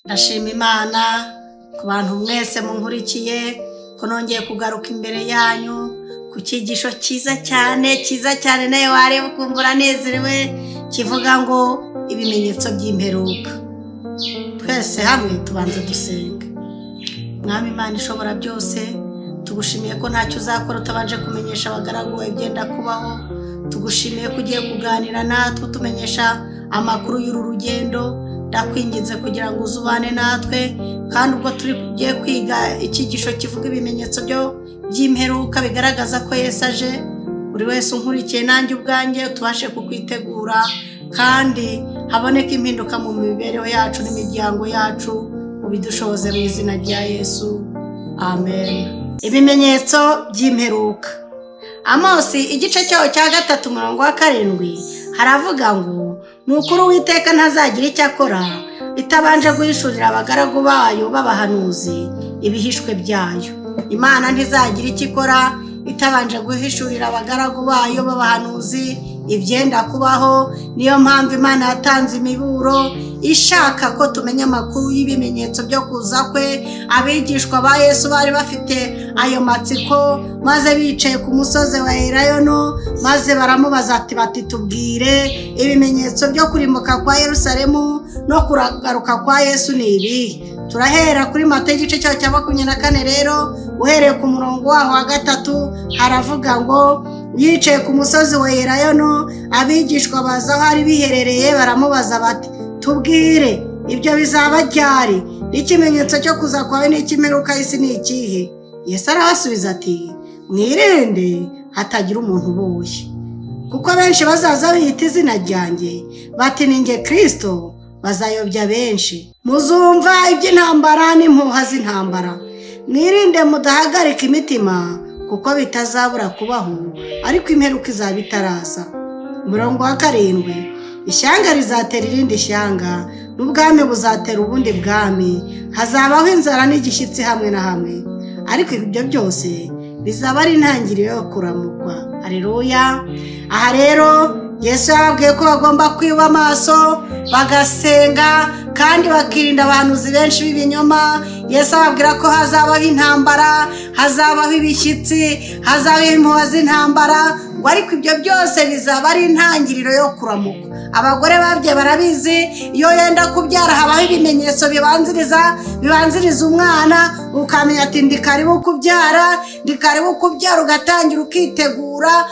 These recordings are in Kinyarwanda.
Ndashima Imana ku bantu mwese munkurikiye ko nongeye kugaruka imbere yanyu ku cyigisho cyiza cyane nayo wareba ukumbura nezerewe kivuga ngo ibimenyetso by'imperuka. Twese hamwe tubanze dusenga. Mwami Imana ishobora byose, tugushimiye ko ntacyo uzakora utabanje kumenyesha abagaragu bawe ibyenda kubaho. Tugushimiye ko ugiye kuganira natwe tumenyesha amakuru y'uru rugendo. Ndakwinginze kugira ngo uzubane natwe, kandi ubwo tugiye kwiga icyigisho kivuga ibimenyetso by'imperuka bigaragaza ko Yesu aje, buri wese unkurikiye nanjye ubwanjye tubashe kukwitegura, kandi haboneka impinduka mu mibereho yacu n'imiryango yacu. Ubidushoboze mu izina rya Yesu, amen. Ibimenyetso by'imperuka. Amosi igice cyaho cya 3:7 haravuga ngo nukuri Uwiteka ntazagira icyo akora itabanje guhishurira abagaragu bayo b'abahanuzi ibihishwe byayo. Imana ntizagira icyo ikora itabanje guhishurira abagaragu bayo b'abahanuzi ibyenda kubaho. Niyo mpamvu Imana yatanze imiburo ishaka ko tumenya amakuru y'ibimenyetso byo kuza kwe. Abigishwa ba Yesu bari bafite ayo matsiko, maze bicaye ku musozi wa Elayono, maze baramubaza bati tubwire ibimenyetso byo kurimbuka kwa Yerusalemu no kuragaruka kwa Yesu ni ibihe? Turahera kuri Matayo igice cya 24 rero uhereye ku murongo waho wa 3 haravuga ngo yicaye ku musozi wa Elayono, abigishwa baza aho ari biherereye baramubaza bati tubwire ibyo bizaba ryari, n'ikimenyetso cyo kuza kwawe n'ikimperuka y'isi ni ikihe? Yesu arabasubiza ati mwirinde hatagira umuntu uboshye, kuko benshi bazaza biyita izina ryanjye bati ni njye Kristo, bazayobya benshi. Muzumva iby'intambara n'impuha z'intambara, mwirinde mudahagarika imitima, kuko bitazabura kubaho ariko imperuka izaba itaraza. Umurongo wa 7 ishyanga rizatera irindi shyanga, n'ubwami buzatera ubundi bwami, hazabaho inzara n'igishyitsi hamwe na hamwe, ariko ibyo byose bizaba ari intangiriro yo kuramukwa. Haleluya. Aha rero Yesu yababwiye ko bagomba kwiba amaso bagasenga kandi bakirinda abahanuzi benshi b'ibinyoma. Yesu ababwira ko hazabaho intambara, hazabaho ibishyitsi, hazabaho impuha z'intambara, ngo ariko ibyo byose bizaba ari intangiriro yo kuramuka. Abagore babye barabizi, iyo yenda kubyara habaho ibimenyetso bibanziriza umwana, ukamenya ati ndi karibu kubyara, ugatangira ukitegura.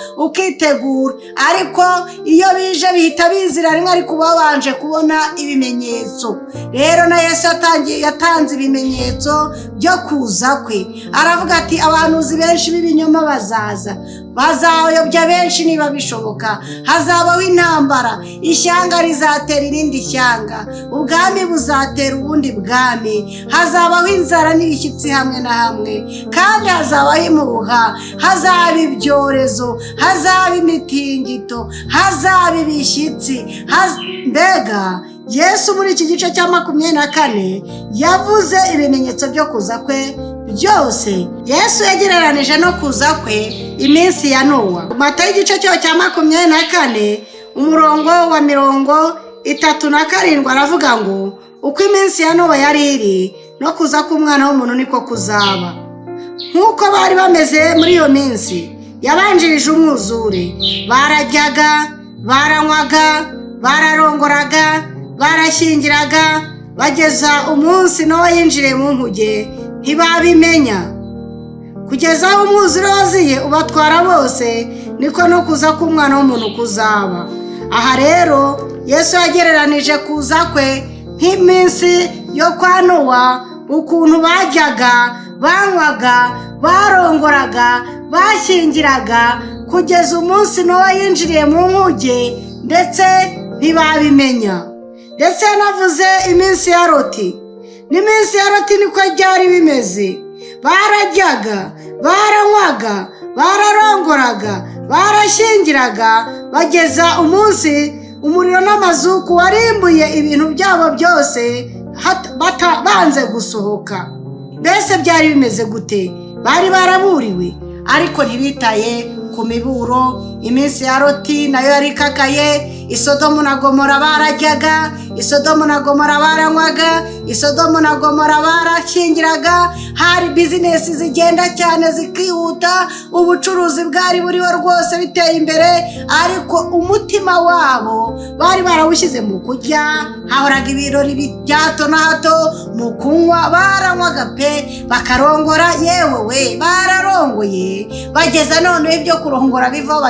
Ariko iyo bije bihita bizira rimwe, ariko babanje kubona ibimenyetso. Rero na Yesu yatanze ibimenyetso byo kuza kwe. Aravuga ati abahanuzi benshi b'ibinyoma bazayobya benshi niba bishoboka. Hazabaho intambara, ishyanga rizatera irindi shyanga, ubwami buzatera ubundi bwami, hazabaho inzara n'ibishyitsi hamwe na hamwe, kandi hazabaho impuha, hazaba ibyorezo, hazaba imitingito, hazaba ibishyitsi. Mbega Yesu muri iki gice cya 24 yavuze ibimenyetso byo kuza kwe byose. Yesu yagereranije no kuza kwe iminsi ya Nowa. Matayo igice cya 24 umurongo wa 37 aravuga ngo uko iminsi ya Nowa yari iri, no kuza k'Umwana w'umuntu niko kuzaba. Nk'uko bari bameze muri iyo minsi yabanjirije umwuzure, barajyaga, baranywaga, bararongoraga, barashyingiraga, bageza umunsi Nowa yinjiriye mu nkuge ntibabimenya. Kugeza aho umwuzure waziye ubatwara bose, niko no kuza k'Umwana w'umuntu kuzaba. Aha rero Yesu yagereranije kuza kwe nk'iminsi yo kwa Nowa, ukuntu bajyaga, banywaga, barongoraga, bashyingiraga, kugeza umunsi Nowa yinjiriye mu nkuge ndetse ntibabimenya. Ndetse yanavuze iminsi ya Loti. N'iminsi ya Loti niko byari bimeze. Barajyaga, baranywaga, bararongoraga, barashyingiraga, bageza umunsi umuriro n'amazuku warimbuye ibintu byabo byose banze gusohoka. Mbese byari bimeze gute? Bari baraburiwe ariko ntibitaye ku miburo. Iminsi ya Loti nayo yari ikakaye, Isodomu na Gomora barajyaga, Isodomu na Gomora baranywaga, Isodomu na Gomora barashingiraga, hari bizinesi zigenda cyane zikihuta, ubucuruzi bwari buriho rwose biteye imbere, ariko umutima wabo bari barawushyize mu kurya, hahoraga ibirori bya hato na hato, mu kunywa baranywaga pe, bakarongora, yewe we bararongoye, bageza none ibyo kurongora bivaho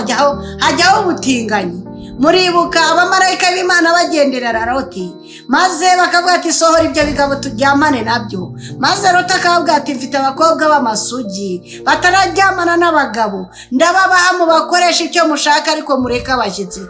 hajyaho ubutinganyi. Muribuka abamarayika b'Imana bagenderera Loti, maze bakavuga ati sohora ibyo bigabo turyamane nabyo, maze Loti akavuga ati mfite abakobwa b'amasugi batararyamana n'abagabo, ndababaha mubakoresha icyo mushaka ariko mureke abashyitsi.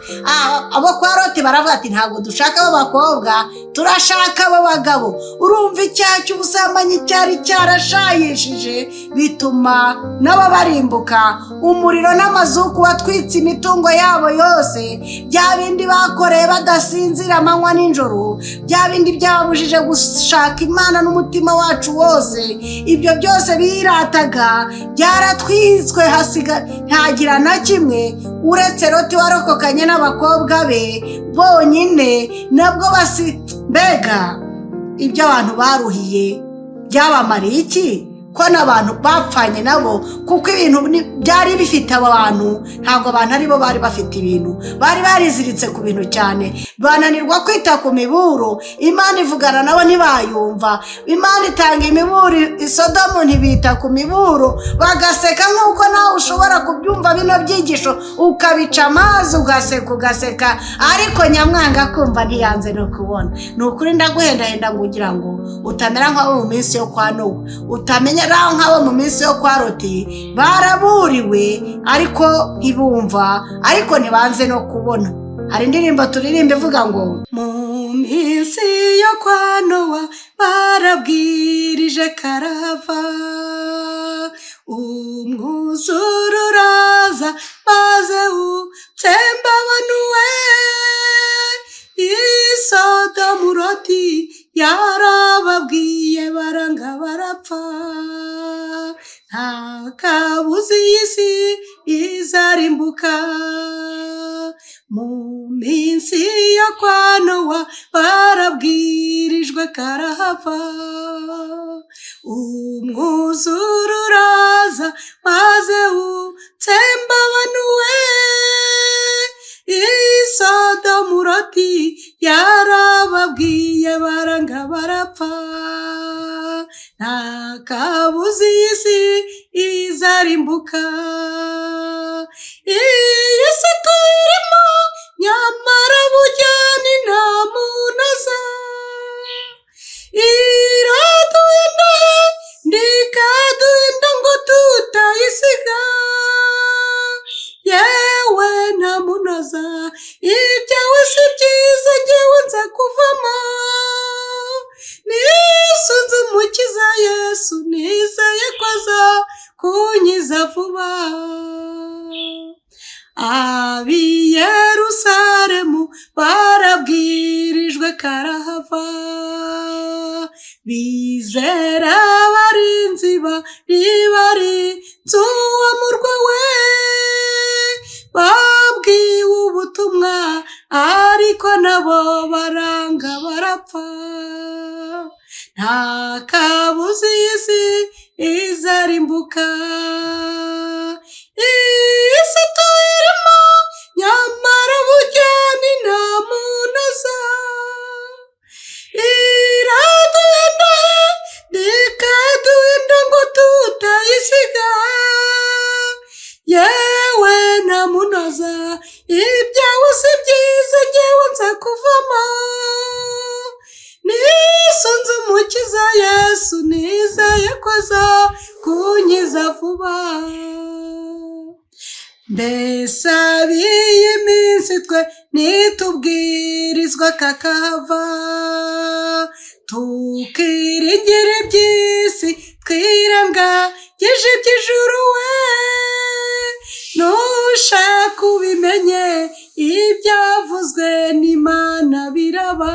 Abo kwa Loti baravuga ati ntabwo dushaka abo bakobwa, turashaka abo bagabo. Urumva icyaha cy'ubusambanyi cyari cyarashayishije, bituma nabo barimbuka. Umuriro n'amazuku watwitse imitungo yabo yose, bya bindi bakoreye badasinzira amanywa n'ijoro, bya bindi byababujije gushaka Imana n'umutima wacu wose, ibyo byose birataga byaratwitswe, hasiga ntagira na kimwe, uretse Loti warokokanye n'abakobwa be bonyine, nabwo mbega ibyo abantu baruhiye byabamariye iki? Ko n'abantu bapfanye nabo, kuko ibintu byari bifite abo bantu, ntabwo abantu aribo bari bafite ibintu, bari bariziritse ku bintu cyane, bananirwa kwita ku miburo. Imana ivugana nabo ntibayumva, Imana itanga imiburo, Isodomu ntibita ku miburo, bagaseka nk'uko nawe ushobora kubyumva bino byigisho ukabica amazi ugaseka, ariko nyamwanga kumva ntiyanze no kubona. Ni ukuri ndaguhendahenda ngo ugira ngo utamera nk'abo mu minsi yo kwa Nowa, utamenya nk'abo mu minsi yo kwa Loti, baraburiwe ariko ntibumva, ariko ntibanze no kubona. Hari indirimbo turirimba ivuga ngo mu minsi yo kwa Nowa barabwirije karahava, umwuzure uraza maze utsemba abantu we, Isodomu Loti yarababwiye baranga barapfa, nta kabuza iyi si izarimbuka. Mu minsi yo kwa Nowa barabwirijwe karahava, umwuzure uraza maze utsemba abantu we, Isodomu Loti yarababwiye baranga barapfa, nta kabuza iyi si izarimbuka. Iyi si tuyirimo nyamara burya ni nta munoza, iraduhenda ndikaduhenda ngo tutayisiga, yewe nta munoza, ibyawe si byiza njyewe nza kuvamo, nisunze Umukiza Yesu, nizeye ko aza kunkiza vuba. Ab'i Yerusalemu barabwirijwe karahava, bizera abarinzi barinze uwo murwa we, babwiwe ubutumwa ariko nabo baranga barapfa, nta kabuza iyi si izarimbuka. Iyi si tuyirimo nyamara burya ni nta munoza, iraduhenda ndikaduhenda ngo tutayisiga, yewe nta munoza, ibyawe si byiza njyewe nza kuvamo, nisunze Umukiza Yesu, nizeye ko aza kunkiza vuba. Mbese ab'iyi minsi twe nitubwirizwa kakahava, tukiringira iby'isi twirengagije iby'ijuru we, nushaka ubimenye ibyavuzwe n'Imana biraba,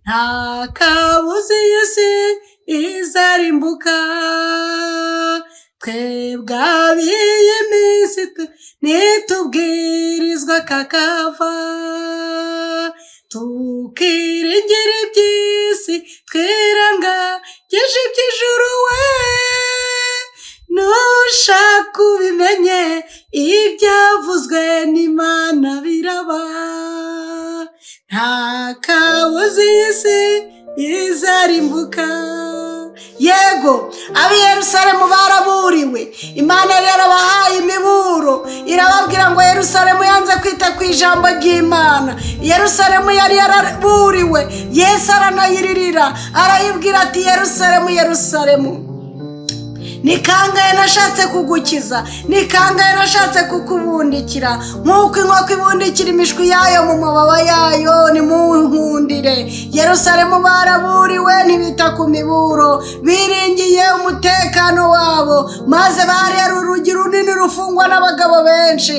nta kabuza iyi si izarimbuka. Twebwe ab'iyi minsi nitubwirizwa kakava tukiringira iby'isi twirengagije iby'ijuru we nushaka ubimenye ibyavuzwe n'Imana biraba nta kabuza isi izarimbuka. Yego ab'i Yerusalemu baraburiwe, Imana yari yarabahaye imiburo irababwira ngo Yerusalemu yanze kwita ku ijambo ry'Imana. Yerusalemu yari yaraburiwe, Yesu aranayiririra arayibwira ati Yerusalemu Yerusalemu, ni kangahe nashatse kugukiza, ni kangahe nashatse kukubundikira nk'uko inkoko ibundikira imishwi yayo mu mababa yayo, nimunkundire. Yerusalemu baraburiwe ntibita ku miburo, biringiye umutekano wabo, maze bari urugi runini rufungwa n'abagabo benshi,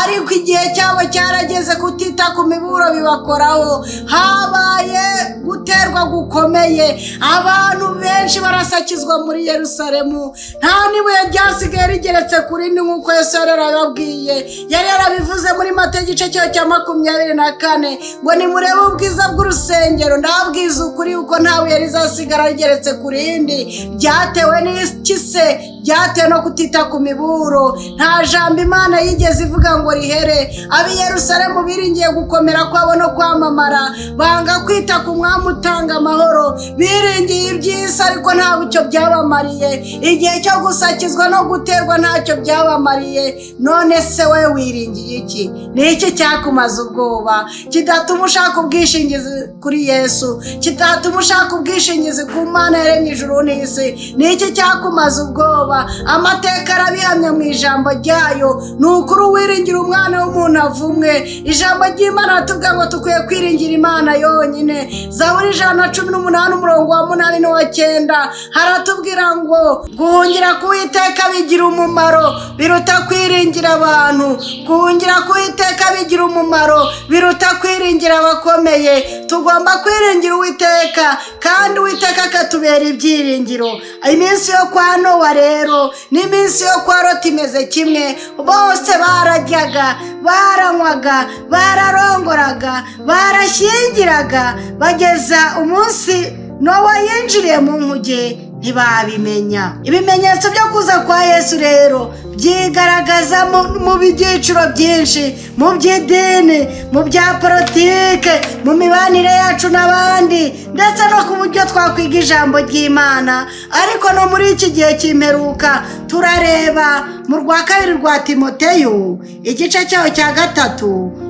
ariko igihe cyabo cyarageze kutita ku miburo bibakoraho. Habaye guterwa gukomeye, abantu benshi barasakizwa muri Yerusalemu, nta n'ibuye ryasigaye rigeretse ku rindi nk'uko Yesu yari yarababwiye. Yari yarabivuze muri Matayo igice cyayo cya 24 ngo nimurebe ubwiza bw'urusengero, ndababwiza ukuri uko nta buye rizasigara rigeretse ku rindi. Byatewe n'iki se? Byatewe no kutita ku miburo. Nta jambo Imana yigeze ivuga ngo rihere. Ab'i Yerusalemu biringiye gukomera kwabo no kwamamara, banga kwita ku mwami utanga amahoro, biringiye iby'isi ariko nta bucyo byabamariye. Igihe cyo gusakizwa no guterwa ntacyo byabamariye. None se we wiringiye iki? Ni iki cyakumaza ubwoba kidatuma ushaka ubwishingizi kuri Yesu, kidatuma ushaka ubwishingizi ku Mana yaremye ijuru n'isi? Ni iki cyakumaza ubwoba? Amateka arabihamya mu ijambo ryayo. Ni ukuri wiringira umwana w'umuntu avumwe. Ijambo ry'Imana ratubwira ngo tukwiye kwiringira Imana yonyine. Zaburi 118 umurongo wa 8 n'uwa 9 haratubwira ngo guhungira ku Uwiteka bigira umumaro biruta kwiringira abantu. Guhungira ku Uwiteka bigira umumaro biruta kwiringira abakomeye. Tugomba kwiringira Uwiteka kandi Uwiteka akatubera ibyiringiro. Iminsi yo kwa Nowa rero n'iminsi yo kwa Loti imeze kimwe. Bose bararyaga, baranywaga, bararongoraga, barashyingiraga, bageza umunsi Nowa yinjiriye mu nkuge ntibabimenya. Ibimenyetso byo kuza kwa Yesu rero byigaragaza mu byiciro byinshi, mu by'idini, mu bya politike, mu mibanire yacu n'abandi, ndetse no ku buryo twakwiga ijambo ry'Imana. Ariko no muri iki gihe cy'imperuka turareba mu rwa 2 rwa Timoteyo igice cyaho cya 3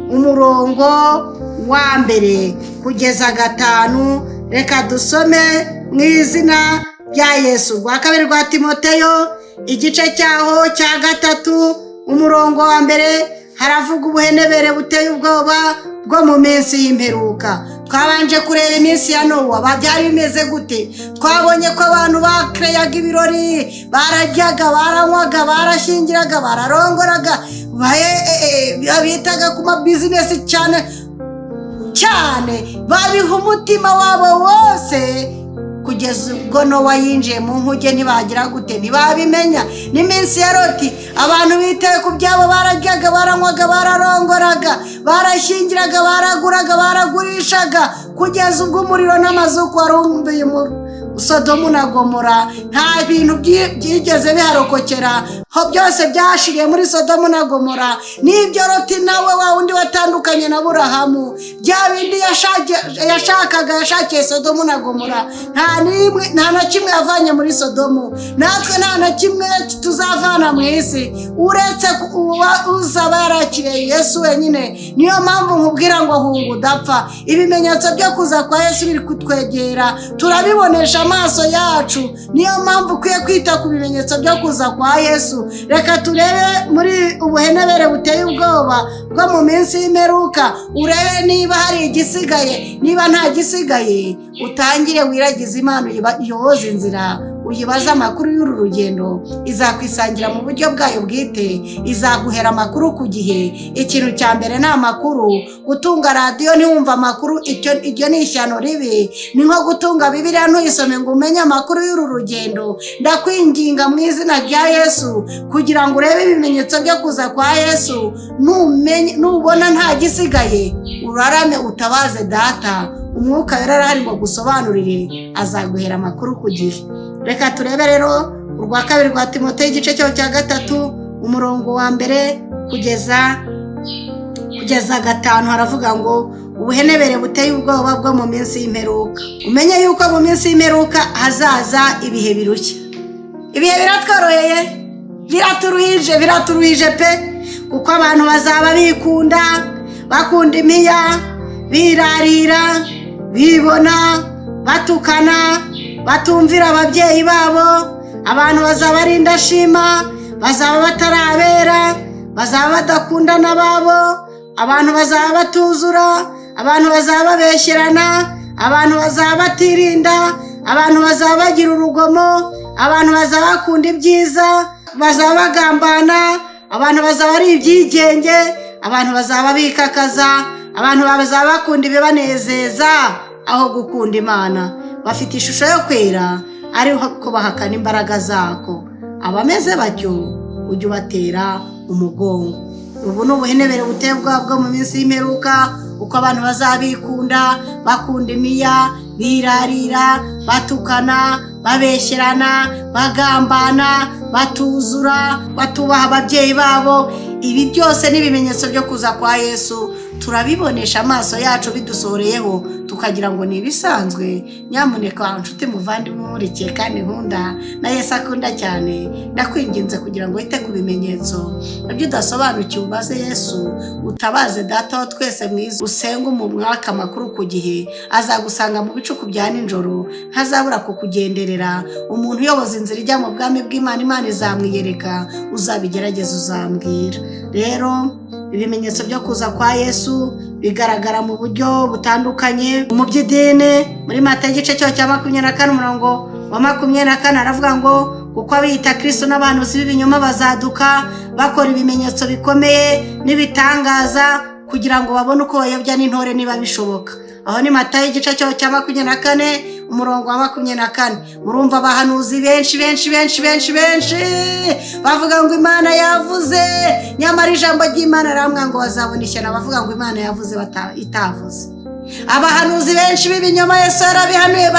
umurongo wa 1 kugeza 5. Reka dusome mu izina rya Yesu. Rwa 2 rwa Timoteyo igice cyaho cya 3 umurongo wa 1 haravuga ubuhenebere buteye ubwoba bwo mu minsi y'imperuka. Twabanje kureba iminsi ya Nowa byari bimeze gute. Twabonye ko abantu bakreyaga ibirori, bararyaga, baranywaga, barashyingiraga, bararongoraga, bitaga ku mabizinesi cyane babiha umutima wabo wose, kugeza ubwo Nowa yinjiye mu nkuge ntibagira gute, ntibabimenya. N'iminsi ya Loti abantu bitaye ku byabo, bararyaga, baranywaga, bararongoraga, barashyingiraga, baraguraga, baragurishaga, kugeza ubwo umuriro n'amazuku warumbiye Sodomu na Gomora. Nta bintu byigeze biharokokera, ho byose byashiriye muri Sodomu na Gomora. N'ibyo Loti nawe wa wundi watandukanye na Aburahamu, bya bindi yashakiye Sodomu na Gomora, nta na kimwe yavanye muri Sodomu. Natwe nta na kimwe tuzavana mu isi uretse uzaba yarakiriye Yesu wenyine. Niyo mpamvu nkubwira ngo ahunga udapfa. Ibimenyetso byo kuza kwa Yesu biri kutwegera, turabibonesha amaso yacu. Niyo mpamvu ukwiye kwita ku bimenyetso byo kuza kwa Yesu. Reka turebe muri ubuhenebere buteye ubwoba bwo mu minsi y'imperuka, urebe niba hari igisigaye. Niba nta gisigaye, utangire wiragiza Imana, yoza inzira uyibaze amakuru y'uru rugendo, izakwisangira mu buryo bwayo bwite, izaguhera amakuru ku gihe. Ikintu cya mbere ni amakuru. Gutunga radiyo ntiwumva amakuru, iryo ni ishyano ribi. Ni nko gutunga Bibiliya ntuyisome ngo umenye amakuru y'uru rugendo. Ndakwinginga mu izina rya Yesu kugira ngo urebe ibimenyetso byo kuza kwa Yesu, nubona nta gisigaye urarame utabaze Data. Umwuka Wera arahari ngo gusobanurire, azaguhera amakuru ku gihe. Reka turebe rero urwa kabiri rwa Timoteyo igice cyo cya 3 umurongo wa mbere kugeza 5 haravuga ngo ubuhenebere buteye ubwoba bwo mu minsi y'imperuka. Umenye yuko mu minsi y'imperuka hazaza ibihe birushya. Ibihe biratworoheye, biraturuhije pe, kuko abantu bazaba bikunda, bakunda imiya, birarira, bibona, batukana, batumvira ababyeyi babo. Abantu bazaba ari indashima, bazaba batarabera, bazaba badakundana babo, abantu bazaba batuzura, abantu bazaba babeshyerana, abantu bazaba batirinda, abantu bazaba bagira urugomo, abantu bazaba bakunda ibyiza, bazaba bagambana, abantu bazaba ari ibyigenge, abantu bazaba bikakaza, abantu bazaba bakunda ibibanezeza aho gukunda Imana. Bafite ishusho yo kwera ariko bahakana imbaraga zako. Abameze batyo ujye ubatera umugongo. Ubu ni ubuhenebere buteye ubwoba bwo mu minsi y'imperuka, uko abantu bazabikunda, bakunda imiya, birarira, batukana, babeshyerana, bagambana, batuzura, batubaha ababyeyi babo. Ibi byose ni ibimenyetso byo kuza kwa Yesu. Turabibonesha amaso yacu bidusohoreyeho tukagira ngo ni ibisanzwe. Nyamuneka nshuti muvandimwe nkurikiye kandi nkunda na Yesu akunda cyane, ndakwinginze kugira ngo wite ku bimenyetso. Nabyo udasobanukiwe ubaze Yesu, utabaze Data wa twese mwiza, usenga mu mwaka makuru ku gihe. Azagusanga mu bicuku bya nijoro, ntazabura kukugenderera. Umuntu uyoboza inzira ijya mu bwami bw'Imana, Imana izamwiyereka. Uzabigerageza uzambwira. Rero ibimenyetso byo kuza kwa Yesu bigaragara mu buryo butandukanye. Mu by'idini muri Matayo igice cyo cya 24 umurongo wa 24 aravuga ngo kuko abiyita Kristo n'abahanuzi b'ibinyoma bazaduka bakora ibimenyetso bikomeye n'ibitangaza kugira ngo babone uko bayobya n'intore niba bishoboka. Aho ni Matayo igice cyo cya 24 umurongo wa 24. Murumva abahanuzi benshi bavuga ngo Imana yavuze, nyamara ijambo ry'Imana ramwa ngo bazabona ishyano bavuga ngo Imana yavuze itavuze. Abahanuzi benshi b'ibinyoma Yesu yarabihanuye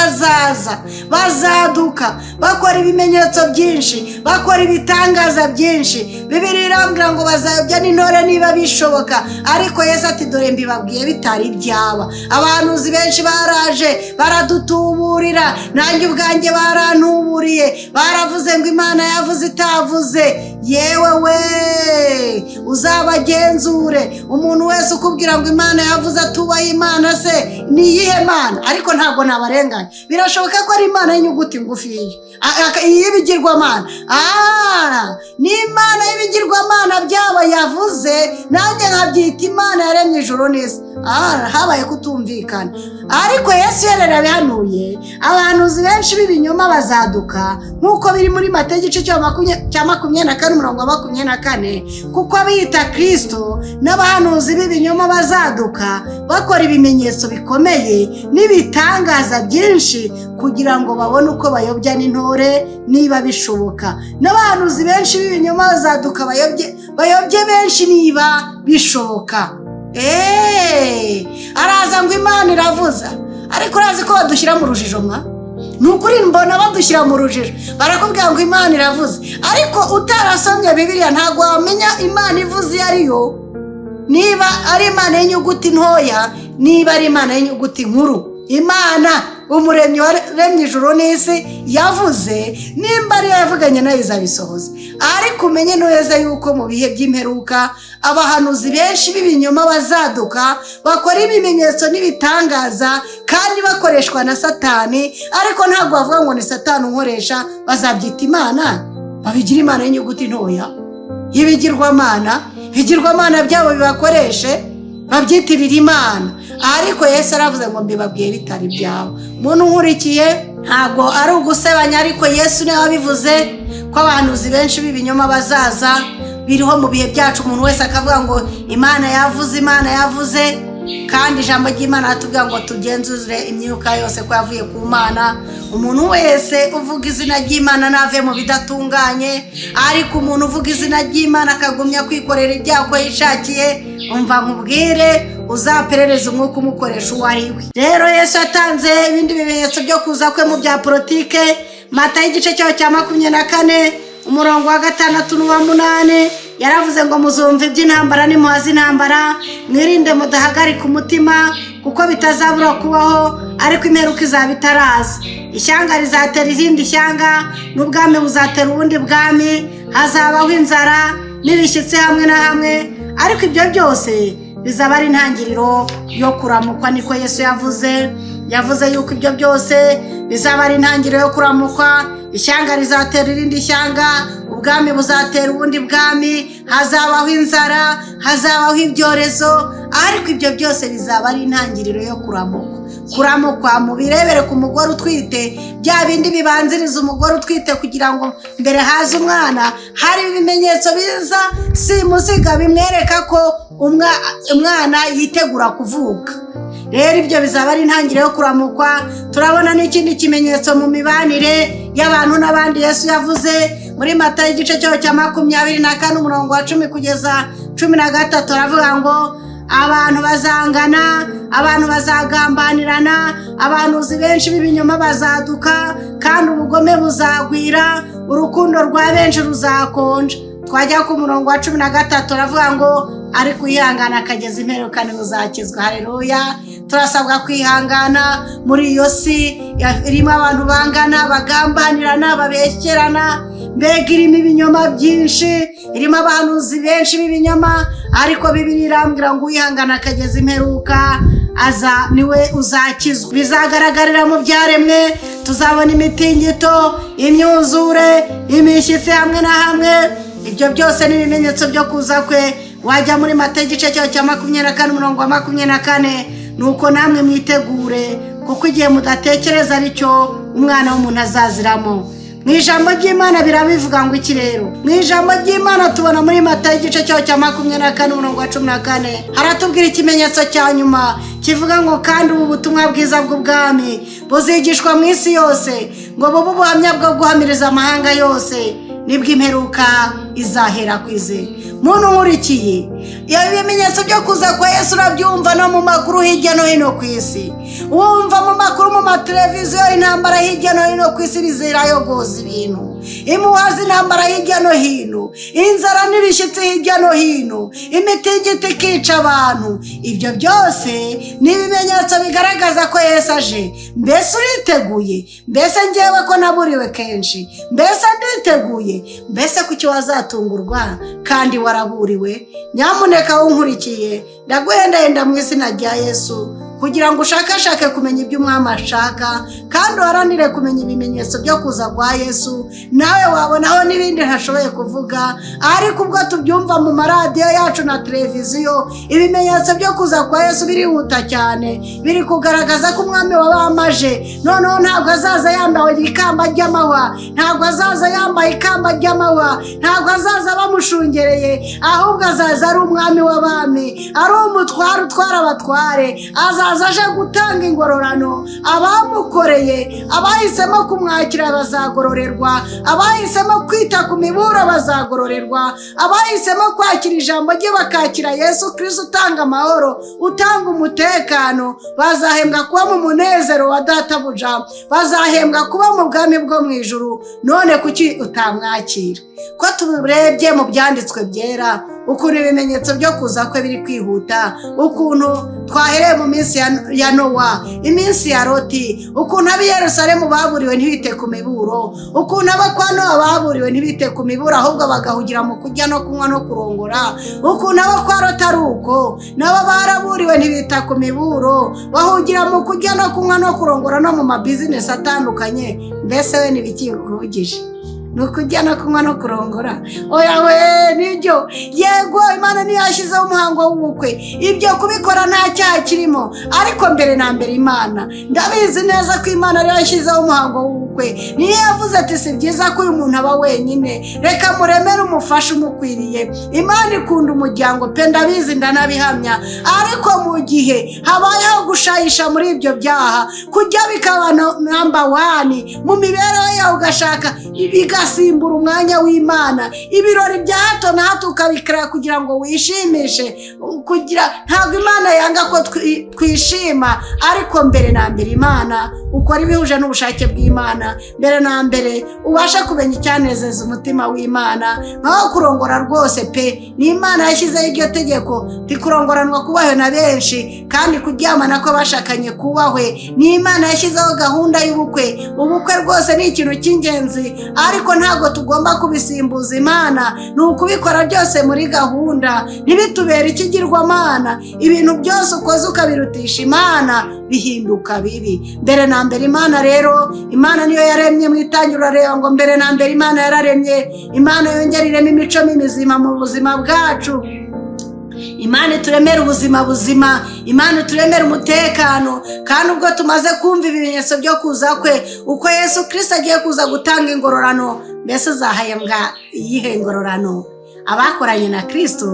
bazaduka bakora ibimenyetso byinshi, bakora ibitangaza byinshi. Bibiliya irambwira ngo bazayobya n'intore niba bishoboka, ariko Yesu ati dore mbibabwiye bitari byaba. Abahanuzi benshi baraje baradutuburira, nanjye ubwanjye barantuburiye, baravuze ngo Imana yavuze itavuze. Yewe we uzabagenzure. Umuntu wese ukubwira ngo Imana yavuze atubaye Imana se ni iyihe Mana? Ariko ntabwo nabarenganya, birashoboka ko ari Imana y'inyuguti ngufiya, y'ibigirwamana. Ni Imana y'ibigirwamana byaba yavuze, nanjye nkabyita Imana yaremye ijuru n'isi. Habaye kutumvikana. Ariko Yesu yarabihanuye abahanuzi benshi b'ibinyoma bazaduka, nk'uko biri muri Matayo igice cya 24 umurongo wa 24. Kuko abiyita Kristo n'abahanuzi b'ibinyoma bazaduka bakora ibimenyetso bikomeye n'ibitangaza byinshi kugira ngo babone uko bayobya n'intore niba bishoboka. N'abahanuzi benshi b'ibinyoma bazaduka bayobye benshi niba bishoboka. Araza ngo Imana iravuza, ariko urazi ko badushyira mu rujijo mwa? Nukuri mbona badushyira mu rujijo. Barakubwira ngo Imana iravuze, ariko utarasomye Bibiliya ntabwo wamenya Imana ivuze iyo ariyo, niba ari Imana y'inyuguti ntoya, niba ari Imana y'inyuguti nkuru. Imana umuremyi waremye ijuru n'isi yavuze, nimba ariyo yavuganye nayo izabisohoza. Ariko umenye neza yuko mu bihe by'imperuka abahanuzi benshi b'ibinyoma bazaduka bakora ibimenyetso n'ibitangaza kandi bakoreshwa na Satani. Ariko ntabwo bavuga ngo ni Satani unkoresha, bazabyita Imana, babigira Imana y'inyuguti ntoya y'ibigirwamana. Ibigirwamana byabo bibakoreshe, babyitirira Imana. Ariko Yesu aravuze ngo mbibabwiye bitari byabo. Umuntu nkurikiye ntago ari ugusebanya, ariko Yesu niwe wabivuze ko abahanuzi benshi b'ibinyoma bazaza, biriho mu bihe byacu. Umuntu wese akavuga ngo Imana yavuze, kandi ijambo ry'Imana atubwira ngo tugenzure imyuka yose ko yavuye ku Mana. Umuntu wese uvuga izina ry'Imana nave mu bidatunganye, ariko umuntu uvuga izina ry'Imana akagumya kwikorera ibyaha ko yishakiye, umva nkubwire uzaperereza umwuka umukoresha uwo ari we. Rero Yesu yatanze ibindi bimenyetso byo kuza kwe mu bya politike. Matayo igice cyaho cya 24 umurongo wa 6 n'uwa 8 yaravuze ngo muzumva iby'intambara nimuhaze intambara, mwirinde mudahagarika umutima, kuko bitazabura kubaho, ariko imperuka izaba itaraza. Ishyanga rizatera irindi shyanga, n'ubwami buzatera ubundi bwami, hazabaho inzara n'ibishyitsi hamwe na hamwe, ariko ibyo byose bizaba ari intangiriro yo kuramukwa. Niko Yesu yavuze yuko ibyo byose bizaba ari intangiriro yo kuramukwa. Ishyanga rizatera irindi shyanga, ubwami buzatera ubundi bwami, hazabaho inzara, hazabaho ibyorezo, ariko ibyo byose bizaba ari intangiriro yo kuramukwa. Mubirebere ku mugore utwite, bya bindi bibanziriza umugore utwite kugira ngo mbere haze umwana, hari ibimenyetso biza simusiga bimwereka ko umwana yitegura kuvuka. Rero ibyo bizaba ari intangiriro yo kuramukwa. Turabona n'ikindi kimenyetso mu mibanire y'abantu n'abandi. Yesu yavuze muri Matayo igice cyaho cya 24 umurongo wa 10 kugeza 13, aravuga ngo abantu bazangana, abantu bazagambanirana, abahanuzi benshi b'ibinyoma bazaduka, kandi ubugome buzagwira, urukundo rwa benshi ruzakonja. Twajya ku murongo wa 13 aravuga ngo ariko uyihangana akageza imperuka uzakizwa. Haleluya! Turasabwa kwihangana muri iyo si irimo abantu bangana, bagambanirana, babeshyerana, mbega irimo ibinyoma byinshi, irimo abahanuzi benshi b'ibinyoma, ariko Bibiliya irambwira ngo uyihangana akageza imperuka niwe uzakizwa. Bizagaragarira mu byaremwe, tuzabona imitingito, imyuzure, imishyitsi hamwe na hamwe. Ibyo byose ni ibimenyetso byo kuza kwe. Wajya muri Matayo igice cyaho cya 24 umurongo wa 24, nuko namwe mwitegure, kuko igihe mudatekereza aricyo umwana w'umuntu azaziramo. Mu ijambo ry'Imana birabivuga ngo iki rero? Mu ijambo ry'Imana tubona muri Matayo igice cyaho cya 24 umurongo wa 14 haratubwira ikimenyetso cya nyuma kivuga ngo kandi ubu butumwa bwiza bw'ubwami buzigishwa mu isi yose, ngo bube ubuhamya bwo guhamiriza amahanga yose, nibwo imperuka izahera kwize. Muntu nkurikiye, iyo bimenyetso byo kuza kwa Yesu urabyumva no mu makuru hirya no hino ku isi. Wumva mu makuru, mu mateleviziyo, intambara hirya no hino ku isi bizirayogoza ibintu, imuhazi intambara hirya no hino, inzara n'ibishyitsi hirya no hino, imitingito ikica abantu. Ibyo byose ni ibimenyetso bigaragaza ko Yesu aje. Mbese uriteguye? Mbese njyewe ko naburiwe kenshi, mbese nditeguye? Mbese kuki wazatungurwa kandi waraburiwe? Nyamuneka unkurikiye, ndaguhendahenda mu izina rya Yesu, kugira ngo ushakashake kumenya ibyo umwami ashaka, kandi uharanire kumenya ibimenyetso byo kuza kwa Yesu. Nawe wabonaho n'ibindi ntashoboye kuvuga, ariko ubwo tubyumva mu maradiyo yacu na televiziyo, ibimenyetso byo kuza kwa Yesu birihuta cyane, biri kugaragaza ko umwami wabamaje. Noneho ntabwo azaza yambaye ikamba ry'amahwa, ntabwo azaza yambaye ikamba ry'amahwa, ntabwo azaza bamushungereye, ahubwo azaza ari umwami w'abami, ari umutware utwara abatware. Azaza aje gutanga ingororano. Abamukoreye, abahisemo kumwakira bazagororerwa, abahisemo kwita ku miburo bazagororerwa, abahisemo kwakira ijambo rye bakakira Yesu Kristo utanga amahoro, utanga umutekano, bazahembwa kuba mu munezero wa databuja, bazahembwa kuba mu bwami bwo mu ijuru. None kuki utamwakira? Ko turebye mu byanditswe byera ukuntu ibimenyetso byo kuza kwe biri kwihuta, ukuntu twahereye mu minsi ya Nowa, iminsi ya Loti, ukuntu ab'i Yerusalemu baburiwe ntibite ku miburo, ukuntu aba kwa Nowa baburiwe ntibite ku miburo, ahubwo bagahugira mu kurya no kunywa no kurongora, ukuntu aba kwa Loti ari uko nabo baraburiwe ntibita ku miburo, bahugira mu kurya no kunywa no kurongora no mu mabizinesi atandukanye. Mbese we n'ibiki bikuvugije? ni ukurya no kunywa no kurongora. Oya we, nibyo. Yego Imana niyo yashyizeho umuhango w'ubukwe, ibyo kubikora nta cyaha kirimo, ariko mbere na mbere Imana, ndabizi neza ko Imana ariyo yashyizeho umuhango w'ubukwe. Niyo yavuze ati si byiza ko uyu muntu aba wenyine, reka muremere umufasha umukwiriye. Imana ikunda umuryango pe, ndabizi ndanabihamya, ariko mu gihe habayeho gushayisha muri ibyo byaha, kujya bikaba namba wani mu mibereho yawe, ugashaka bigasimbura umwanya w'Imana, ibirori bya hato na hato ukabikora kugira ngo wishimishe, ntabwo Imana yanga ko twishima, ariko mbere na mbere Imana ukora ibihuje n'ubushake bw'Imana. Mbere na mbere ubasha kumenya icyanezeza umutima w'Imana, nkaho kurongora rwose pe, ni Imana yashyizeho iryo tegeko, tikurongoranwa kubahwe na benshi, kandi kuryamana ko bashakanye kubahwe. Ni Imana yashyizeho gahunda y'ubukwe. Ubukwe rwose ni ikintu cy'ingenzi, ariko ntabwo tugomba kubisimbuza Imana, ni ukubikora byose muri gahunda, ntibitubere ikigirwamana. Ibintu byose ukoze ukabirutisha Imana bihinduka bibi. Mbere na mbere Imana rero, Imana niyo yaremye. Mu itangiriro rero ngo mbere na mbere Imana yararemye. Imana yongera irema imico mizima mu buzima bwacu. Imana turemera ubuzima buzima, Imana turemera umutekano. Kandi ubwo tumaze kumva ibimenyetso byo kuza kwe, uko Yesu Kristo agiye kuza gutanga ingororano, mbese uzahembwa iyihe ngororano? Abakoranye na Kristo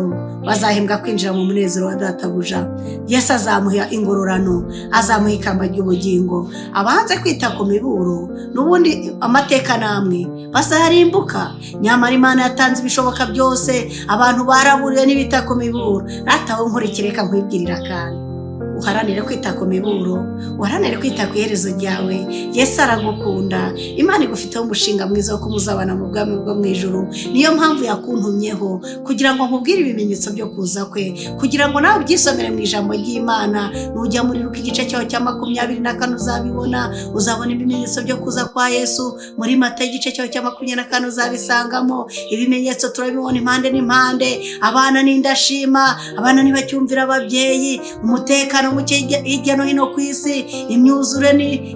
bazahembwa kwinjira mu munezero wa databuja. Yesu azamuha ingororano, azamuha ikamba ry'ubugingo. Abanze kwita ku miburo n'ubundi amateka namwe bazarimbuka. Nyamara Imana yatanze ibishoboka byose, abantu baraburiwe n'ibita ku miburo. Ratawe nkurikire reka nkwibwirira kandi uharanire kwita ku miburo, uharanire kwita ku iherezo ryawe. Yesu aragukunda, Imana igufiteho umushinga mwiza wo kumuzabana mu bwami bwo mu ijuru. Niyo mpamvu yakuntumyeho kugira ngo nkubwire ibimenyetso byo kuza kwe, kugira ngo nawe ubyisomere mu ijambo ry'Imana. Nujya muri Luka igice cyaho cya 24 uzabibona, uzabona ibimenyetso byo kuza kwa Yesu. Muri Matayo igice cyaho cya 24 uzabisangamo ibimenyetso. Turabibona impande n'impande. Abana n'indashima, abana ntibacyumvira ababyeyi, umutekano muke hirya no hino ku isi, imyuzure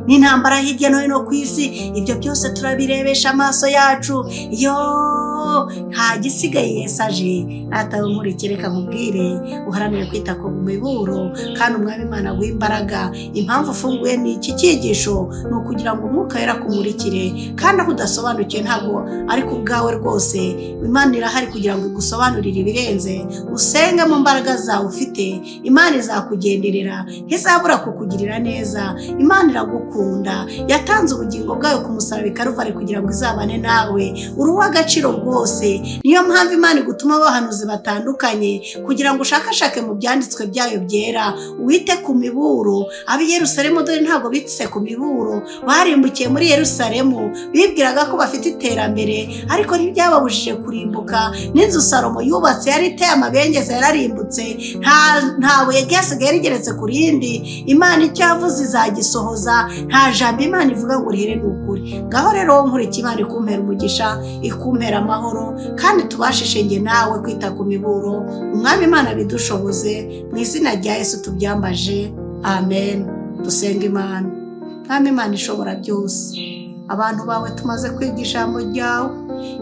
n'intambara hirya no hino ku isi. Ibyo byose turabirebesha amaso yacu. Nta gisigaye Yesu aje. Ratawe nkurikire reka mubwire uharanire kwita ku miburo, kandi umwami Imana w'imbaraga. Impamvu ufunguye ni iki cyigisho, ni ukugira ngo umwuka wera kumurikire, kandi aho udasobanukiwe ntabwo ari ku bwawe rwose. Imana irahari kugira ngo igusobanurire ibirenze. Usenge mu mbaraga zawe ufite, Imana izakugenderera, ntizabura kukugirira neza. Imana iragukunda, yatanze ubugingo bwayo ku musaraba i Karuvali kugira ngo izabane nawe. Uri uw'agaciro rwose. Niyo mpamvu Imana igutuma abahanuzi batandukanye kugira ngo ushakashake mu byanditswe byayo byera, wite ku miburo. Ab'i Yerusalemu dore ntabwo bitse ku miburo, barimbukiye muri Yerusalemu, bibwiraga ko bafite iterambere, ariko ntibyababujije kurimbuka. N'inzu Salomo yubatse yari iteye amabengeza yararimbutse, nta buye ryasigaye rigeretse ku rindi. Imana icyo yavuze izagisohoza, nta jambo Imana ivuga ngo rihere ni ukuri. Ngaho rero nkurikije Imana ikumpera umugisha, ikumpera amahoro, kandi tubashishe nge nawe kwita ku miburo. Umwami Imana bidushoboze, mu izina rya Yesu tubyambaje, amen. Dusenga Imana. Mwami Imana ishobora byose, abantu bawe tumaze kwiga ijambo ryawe,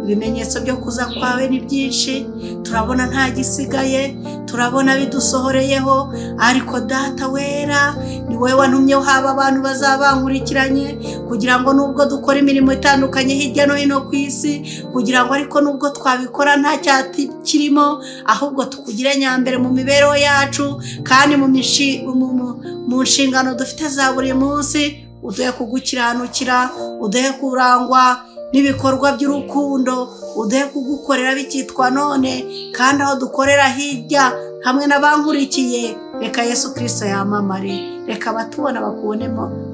ibimenyetso byo kuza kwawe ni byinshi. Turabona nta gisigaye, turabona bidusohoreyeho, ariko Data wera, ni wowe wantumyeho haba abantu bazabankurikiranye, kugira ngo nubwo dukora imirimo itandukanye hirya no hino ku isi, kugira ngo ariko nubwo twabikora nta cyati kirimo, ahubwo tukugire nyambere mu mibereho yacu, kandi mu nshingano dufite za buri munsi. Uduhe kugukiranukira, uduhe kurangwa n'ibikorwa by'urukundo, uduhe kugukorera bikitwa none, kandi aho dukorera hirya hamwe n'abankurikiye, reka Yesu Kristo yamamare. Reka batubona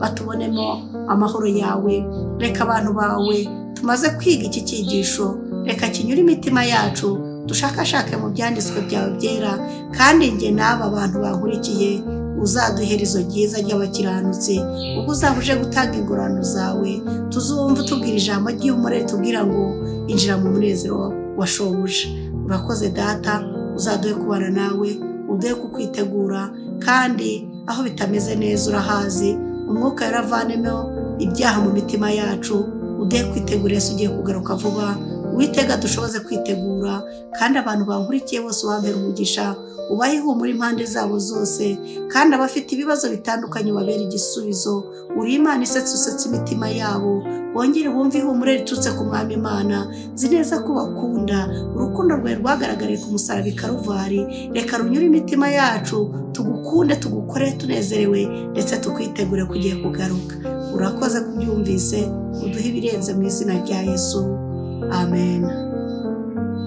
batubonemo amahoro yawe. Reka abantu bawe tumaze kwiga iki cyigisho, reka kinyure imitima yacu, dushakashake mu byanditswe byawe byera, kandi nge n'aba bantu bankurikiye uzaduherezo ryiza ry'abakiranutsi. Ubwo uzaba uje gutanga ingororano zawe, tuzumva tubwira ijambo ry'ihumure tubwira ngo injira mu munezero wa shobuja. Urakoze Data, uzaduhe kubana nawe, uduhe kukwitegura, kandi aho bitameze neza urahazi. Umwuka yaravanemo ibyaha mu mitima yacu, ugiye kwitegura Yesu ugiye kugaruka vuba. Uwiteka dushoboze kwitegura, kandi abantu bankurikiye bose ubambere umugisha, ubahe ihumure impande zabo zose, kandi abafite ibibazo bitandukanye ubabere igisubizo. Uri Imana isetsa usetsa imitima yabo, bongere bumve ihumure riturutse ku Mwami Imana. Nzi neza ko bakunda, urukundo rwawe rwagaragariye ku musaraba i Karuvari. Reka runyure imitima yacu, tugukunde, tugukorere tunezerewe, ndetse tukwitegure kugiye kugaruka. Urakoze kubyumvise, uduhe ibirenze mu izina rya Yesu. Amen.